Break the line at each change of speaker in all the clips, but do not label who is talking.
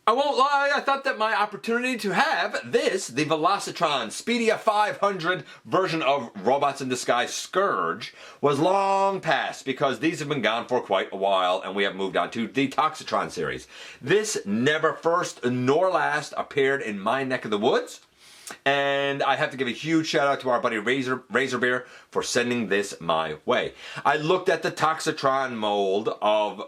I won't lie, I thought that my opportunity to have this, the Velocitron Speedia 500 version of Robots in Disguise Scourge, was long past because these have been gone for quite a while and we have moved on to the Toxitron series. This never first nor last appeared in my neck of the woods. And I have to give a huge shout out to our buddy Razor Bear for sending this my way. I looked at the Toxitron mold of,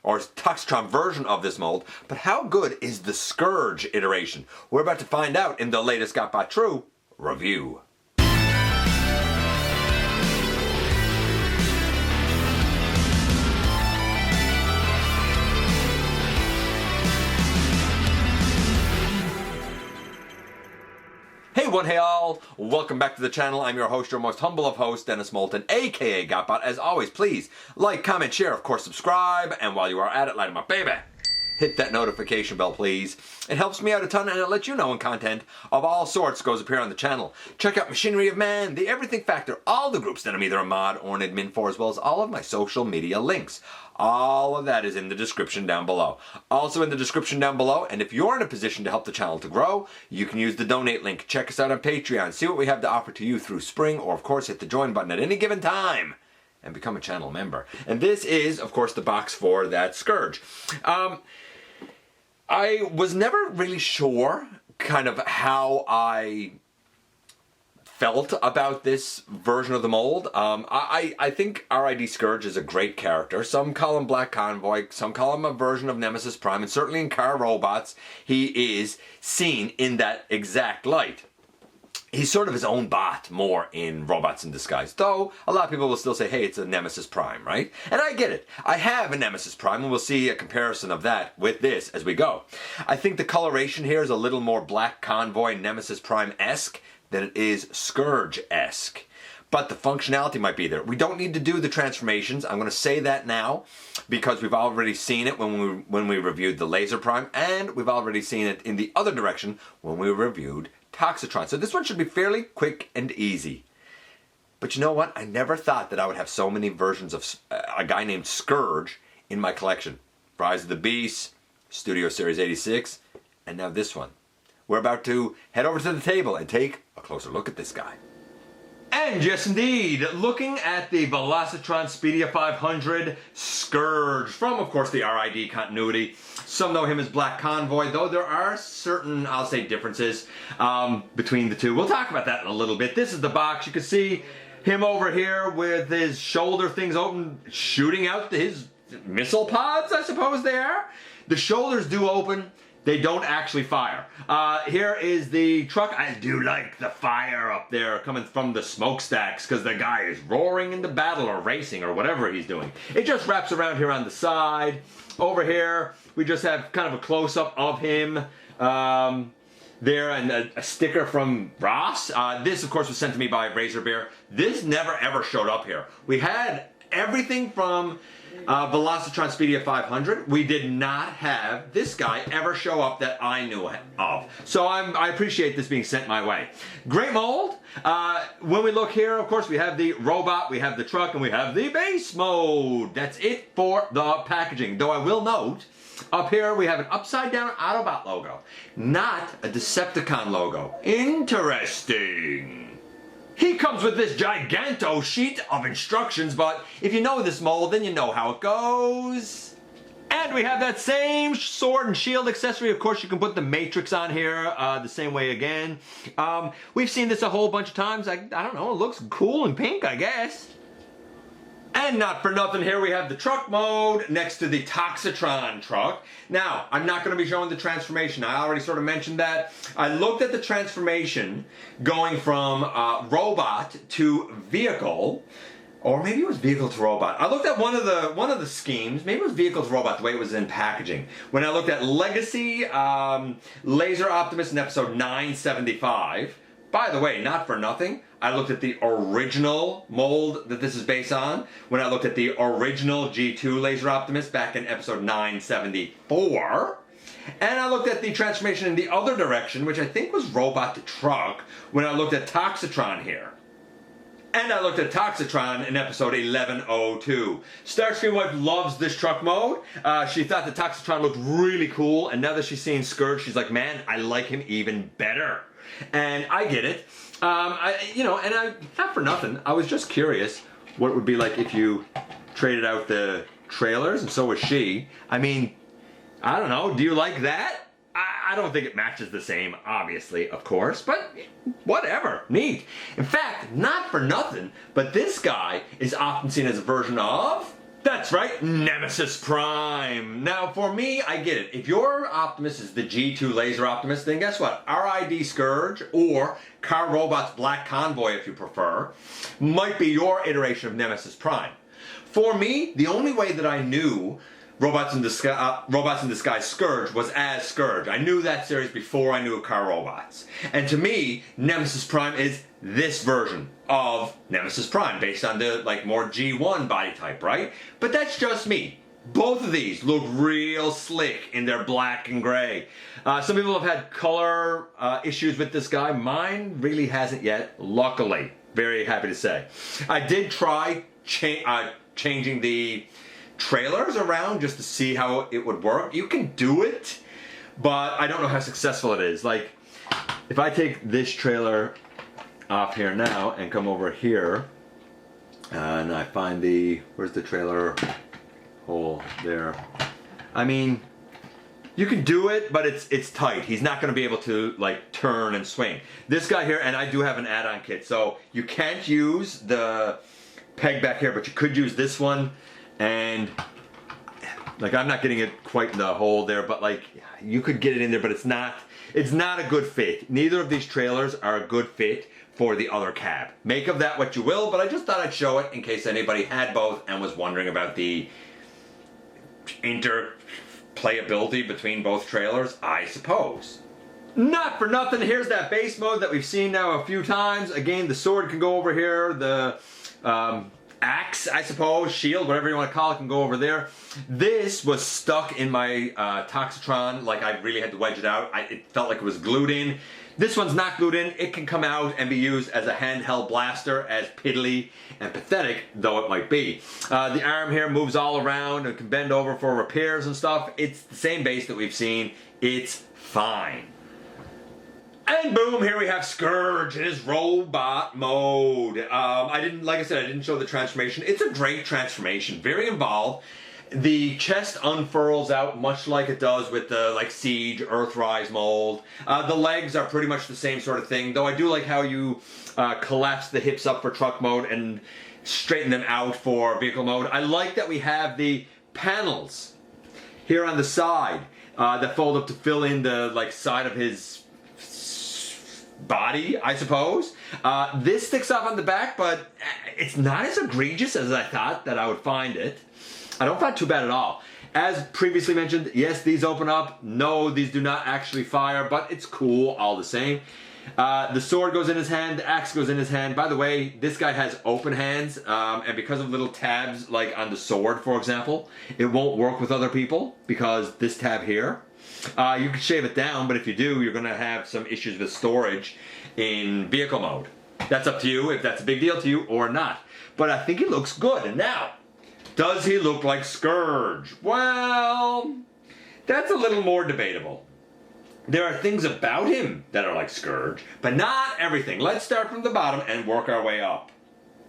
or Toxitron version of this mold, but how good is the Scourge iteration? We're about to find out in the latest GotBot True review. Hey all, welcome back to the channel. I'm your host, your most humble of hosts, Dennis Moulton, aka GotBot. As always, please like, comment, share, of course subscribe, and while you are at it, light 'em up, baby. Hit that notification bell, please. It helps me out a ton and it lets you know when content of all sorts goes up here on the channel. Check out Machinery of Man, The Everything Factor, all the groups that I'm either a mod or an admin for, as well as all of my social media links. All of that is in the description down below. Also in the description down below, and if you're in a position to help the channel to grow, you can use the donate link. Check us out on Patreon, see what we have to offer to you through spring, or of course hit the join button at any given time and become a channel member. And this is, of course, the box for that Scourge. I was never really sure kind of how I felt about this version of the mold. I think RiD Scourge is a great character. Some call him Black Convoy, some call him a version of Nemesis Prime, and certainly in car robots, he is seen in that exact light. He's sort of his own bot more in Robots in Disguise, though a lot of people will still say, hey, it's a Nemesis Prime, right? And I get it. I have a Nemesis Prime, and we'll see a comparison of that with this as we go. I think the coloration here is a little more Black Convoy Nemesis Prime-esque than it is Scourge-esque. But the functionality might be there. We don't need to do the transformations. I'm going to say that now because we've already seen it when we reviewed the Laser Prime, and we've already seen it in the other direction when we reviewed Toxitron. So this one should be fairly quick and easy. But you know what? I never thought that I would have so many versions of a guy named Scourge in my collection. Rise of the Beast, Studio Series 86, and now this one. We're about to head over to the table and take a closer look at this guy. And yes indeed, looking at the Velocitron Speedia 500 Scourge from, of course, the RiD continuity. Some know him as Black Convoy, though there are certain, I'll say, differences between the two. We'll talk about that in a little bit. This is the box. You can see him over here with his shoulder things open, shooting out his missile pods, I suppose they are. The shoulders do open. They don't actually fire. Here is the truck. I do like the fire up there coming from the smokestacks because the guy is roaring into battle or racing or whatever he's doing. It just wraps around here on the side. Over here, we just have kind of a close-up of him there and a sticker from Ross. This, of course, was sent to me by Razor Bear. This never ever showed up here. We had everything from Velocitron Speedia 500. We did not have this guy ever show up that I knew of. So I appreciate this being sent my way. Great mold. When we look here, of course, we have the robot, we have the truck, and we have the base mode. That's it for the packaging. Though I will note, up here we have an upside down Autobot logo, not a Decepticon logo. Interesting. He comes with this giganto sheet of instructions, but if you know this mold, then you know how it goes. And we have that same sword and shield accessory. Of course, you can put the Matrix on here the same way again. We've seen this a whole bunch of times. I don't know, it looks cool in pink, I guess. And not for nothing, here we have the truck mode next to the Toxitron truck. Now, I'm not going to be showing the transformation. I already sort of mentioned that. I looked at the transformation going from robot to vehicle, or maybe it was vehicle to robot. I looked at one of the schemes. Maybe it was vehicle to robot, the way it was in packaging. When I looked at Legacy Laser Optimus in episode 975. By the way, not for nothing, I looked at the original mold that this is based on when I looked at the original G2 Laser Optimus back in episode 974. And I looked at the transformation in the other direction, which I think was robot to truck, when I looked at Toxitron here. And I looked at Toxitron in episode 1102. Starscream Wife loves this truck mode. She thought the Toxitron looked really cool, and now that she's seen Scourge, she's like, man, I like him even better. And I get it. Not for nothing, I was just curious what it would be like if you traded out the trailers, and so was she. I mean, I don't know, do you like that? I don't think it matches the same, obviously, of course, but whatever, neat. In fact, not for nothing, but this guy is often seen as a version of, that's right, Nemesis Prime. Now, for me, I get it. If your Optimus is the G2 Laser Optimus, then guess what? RiD Scourge, or Car Robot's Black Convoy, if you prefer, might be your iteration of Nemesis Prime. For me, the only way that I knew Robots in Disguise Scourge was as Scourge. I knew that series before I knew Car Robots. And to me, Nemesis Prime is this version of Nemesis Prime, based on the more G1 body type, right? But that's just me. Both of these look real slick in their black and gray. Some people have had color issues with this guy. Mine really hasn't yet, luckily. Very happy to say. I did try changing the trailers around just to see how it would work. You can do it, but I don't know how successful it is. Like, if I take this trailer off here now and come over here, and I find where's the trailer hole there? I mean, you can do it, but it's tight. He's not going to be able to turn and swing. This guy here, and I do have an add-on kit, so you can't use the peg back here, but you could use this one. And I'm not getting it quite in the hole there, but you could get it in there, but it's not a good fit. Neither of these trailers are a good fit for the other cab. Make of that what you will, but I just thought I'd show it in case anybody had both and was wondering about the interplayability between both trailers, I suppose. Not for nothing, here's that base mode that we've seen now a few times. Again, the sword can go over here, the axe, I suppose, shield, whatever you want to call it, can go over there. This was stuck in my Toxitron, I really had to wedge it out. It felt like it was glued in. This one's not glued in. It can come out and be used as a handheld blaster, as piddly and pathetic though it might be. The arm here moves all around and can bend over for repairs and stuff. It's the same base that we've seen. It's fine. And boom, here we have Scourge in his robot mode. Like I said, I didn't show the transformation. It's a great transformation, very involved. The chest unfurls out much like it does with the Siege, Earthrise mold. The legs are pretty much the same sort of thing, though I do like how you collapse the hips up for truck mode and straighten them out for vehicle mode. I like that we have the panels here on the side that fold up to fill in the side of his body, I suppose. This sticks off on the back, but it's not as egregious as I thought that I would find it. I don't find it too bad at all. As previously mentioned, yes, these open up. No, these do not actually fire, but it's cool all the same. The sword goes in his hand, the axe goes in his hand. By the way, this guy has open hands, and because of little tabs on the sword, for example, it won't work with other people because this tab here. You can shave it down, but if you do, you're going to have some issues with storage in vehicle mode. That's up to you if that's a big deal to you or not. But I think he looks good. And now, does he look like Scourge? Well, that's a little more debatable. There are things about him that are like Scourge, but not everything. Let's start from the bottom and work our way up.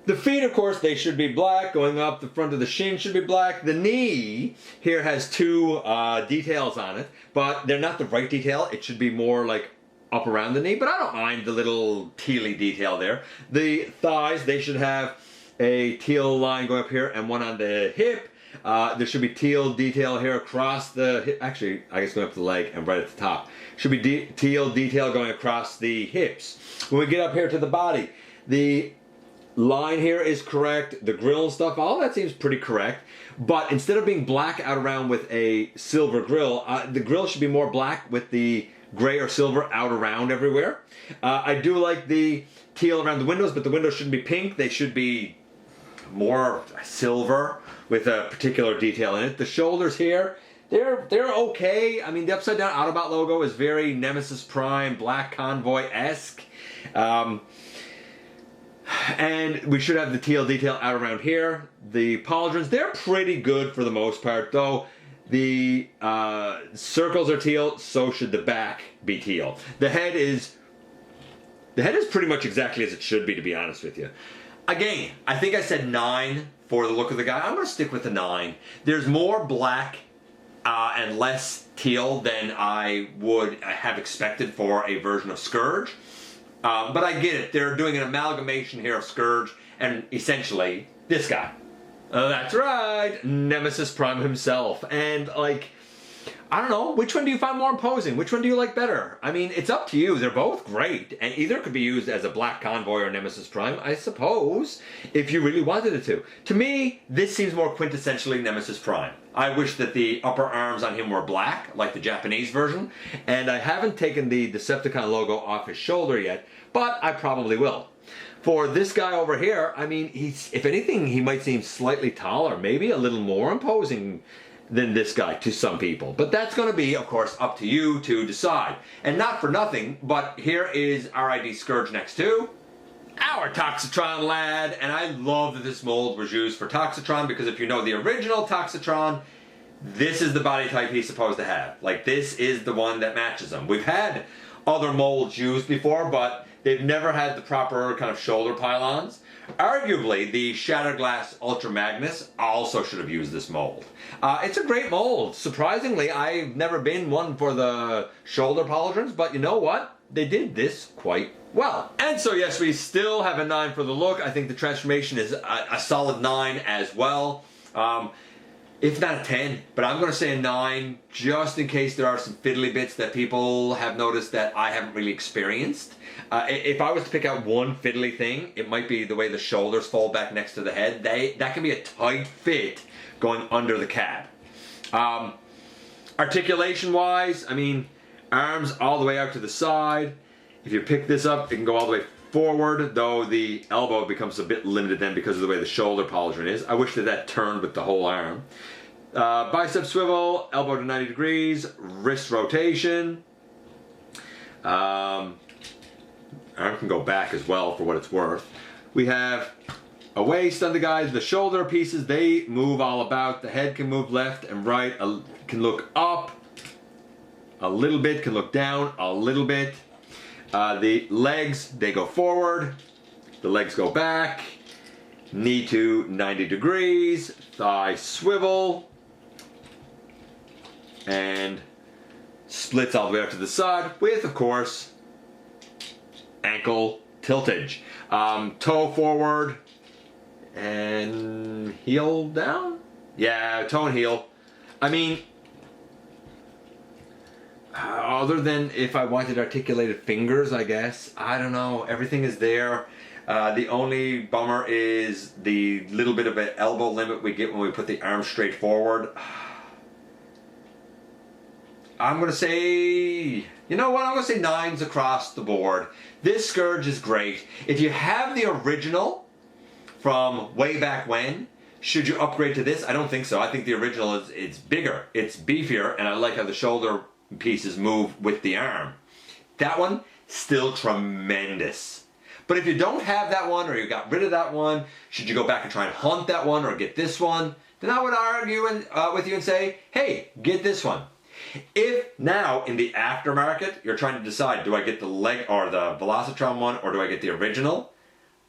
The feet, of course, they should be black. Going up, the front of the shin should be black. The knee here has two details on it, but they're not the right detail. It should be more up around the knee, but I don't mind the little tealy detail there. The thighs, they should have a teal line going up here and one on the hip. There should be teal detail here across the hip. Actually, I guess going up the leg and right at the top. Should be teal detail going across the hips. When we get up here to the body, the line here is correct. The grill and stuff, all that seems pretty correct. But instead of being black out around with a silver grill, the grill should be more black with the gray or silver out around everywhere. I do like the teal around the windows, but the windows shouldn't be pink. They should be more silver with a particular detail in it. The shoulders here, they're okay. I mean, the upside down Autobot logo is very Nemesis Prime, Black Convoy-esque. And we should have the teal detail out around here. The pauldrons, they're pretty good for the most part, though. The circles are teal, so should the back be teal. The head is pretty much exactly as it should be, to be honest with you. Again, I think I said 9 for the look of the guy. I'm going to stick with the 9. There's more black and less teal than I would have expected for a version of Scourge. But I get it. They're doing an amalgamation here of Scourge and essentially this guy. That's right, Nemesis Prime himself. And like, I don't know, which one do you find more imposing? Which one do you like better? I mean, it's up to you. They're both great. And either could be used as a Black Convoy or Nemesis Prime, I suppose, if you really wanted it to. To me, this seems more quintessentially Nemesis Prime. I wish that the upper arms on him were black, like the Japanese version. And I haven't taken the Decepticon logo off his shoulder yet, but I probably will. For this guy over here, I mean, if anything, he might seem slightly taller, maybe a little more imposing than this guy to some people. But that's going to be, of course, up to you to decide. And not for nothing, but here is RiD Scourge next to our Toxitron lad. And I love that this mold was used for Toxitron, because if you know the original Toxitron, this is the body type he's supposed to have. Like, this is the one that matches him. We've had other molds used before, but they've never had the proper kind of shoulder pylons. Arguably, the Shattered Glass Ultra Magnus also should have used this mold. It's a great mold. Surprisingly, I've never been one for the shoulder pauldrons, but you know what? They did this quite well. And so yes, we still have a 9 for the look. I think the transformation is a solid 9 as well. If not a 10, but I'm going to say a 9 just in case there are some fiddly bits that people have noticed that I haven't really experienced. If I was to pick out one fiddly thing, it might be the way the shoulders fold back next to the head. That can be a tight fit going under the cab. Articulation-wise, I mean, arms all the way out to the side. If you pick this up, it can go all the way forward, though the elbow becomes a bit limited then because of the way the shoulder pauldron is. I wish that turned with the whole arm. Bicep swivel, elbow to 90 degrees, wrist rotation. Arm can go back as well for what it's worth. We have a waist on the guys. The shoulder pieces, they move all about. The head can move left and right, can look up a little bit, can look down a little bit. The legs, they go forward, the legs go back, knee to 90 degrees, thigh swivel, and splits all the way up to the side with, of course, ankle tiltage. Toe forward and heel down? Yeah, toe and heel. I mean, other than if I wanted articulated fingers, I guess. I don't know. Everything is there. The only bummer is the little bit of an elbow limit we get when we put the arm straight forward. I'm going to say, you know what? I'm going to say 9s across the board. This Scourge is great. If you have the original from way back when, should you upgrade to this? I don't think so. I think the original it's bigger, it's beefier, and I like how the shoulder pieces move with the arm. That one, still tremendous. But if you don't have that one, or you got rid of that one, should you go back and try and hunt that one or get this one? Then I would argue with you and say, hey, get this one. If now in the aftermarket you're trying to decide, do I get the Velocitron one or do I get the original?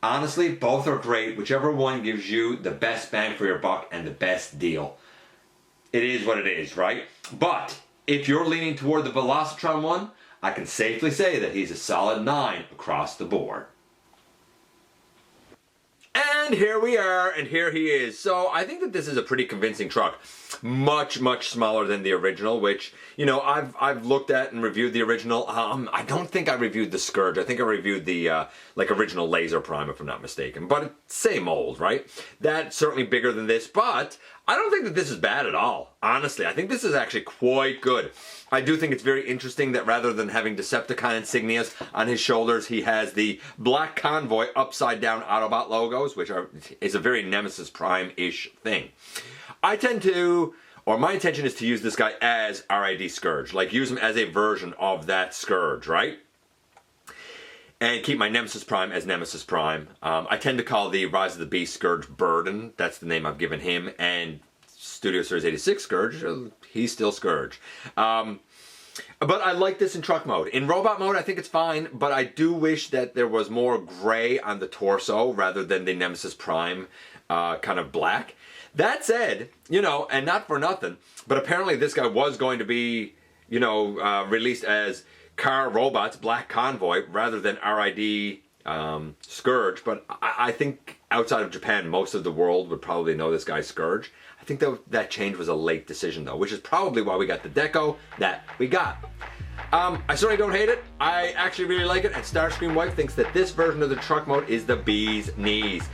Honestly, both are great. Whichever one gives you the best bang for your buck and the best deal. It is what it is, right? But if you're leaning toward the Velocitron one, I can safely say that he's a solid 9 across the board. And here we are, and here he is. So I think that this is a pretty convincing truck. Much, much smaller than the original, which, you know, I've looked at and reviewed the original. I don't think I reviewed the Scourge. I think I reviewed the, original Laser Prime, if I'm not mistaken. But it's same old, right? That's certainly bigger than this, but I don't think that this is bad at all. Honestly, I think this is actually quite good. I do think it's very interesting that rather than having Decepticon insignias on his shoulders, he has the Black Convoy upside down Autobot logos, which is a very Nemesis Prime-ish thing. My intention is to use this guy as RiD Scourge, like use him as a version of that Scourge, right? and keep my Nemesis Prime as Nemesis Prime. I tend to call the Rise of the Beast Scourge Burden. That's the name I've given him. And Studio Series 86 Scourge, he's still Scourge. But I like this in truck mode. In robot mode, I think it's fine, but I do wish that there was more gray on the torso rather than the Nemesis Prime kind of black. That said, you know, and not for nothing, but apparently this guy was going to be, you know, released as Car Robots Black Convoy rather than RiD Scourge. But I think outside of Japan, most of the world would probably know this guy Scourge. I think that change was a late decision though, which is probably why we got the deco that we got. I certainly don't hate it. I actually really like it, and Starscream Wife thinks that this version of the truck mode is the bee's knees.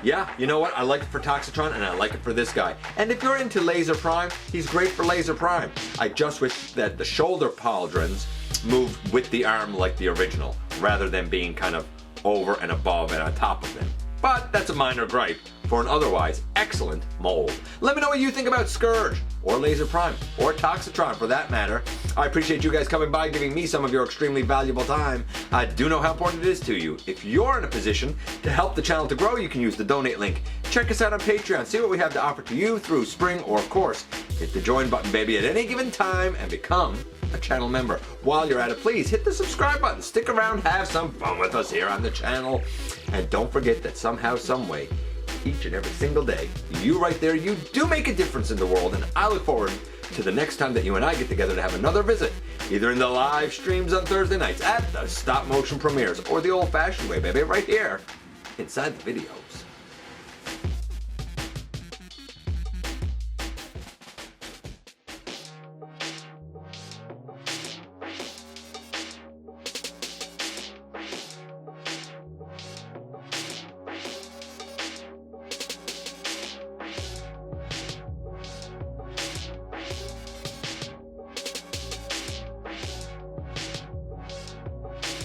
Yeah, you know what? I like it for Toxitron, and I like it for this guy. And if you're into Laser Prime, he's great for Laser Prime. I just wish that the shoulder pauldrons moved with the arm like the original, rather than being kind of over and above and on top of them. But that's a minor gripe for an otherwise excellent mold. Let me know what you think about Scourge, or Laser Prime, or Toxitron for that matter. I appreciate you guys coming by, giving me some of your extremely valuable time. I do know how important it is to you. If you're in a position to help the channel to grow, you can use the donate link. Check us out on Patreon, see what we have to offer to you through spring, or of course, hit the join button, baby, at any given time and become a channel member. While you're at it, please hit the subscribe button. Stick around, have some fun with us here on the channel. And don't forget that somehow, some way, each and every single day, you right there, you do make a difference in the world, and I look forward to the next time that you and I get together to have another visit, either in the live streams on Thursday nights, at the stop motion premieres, or the old fashioned way, baby, right here inside the video.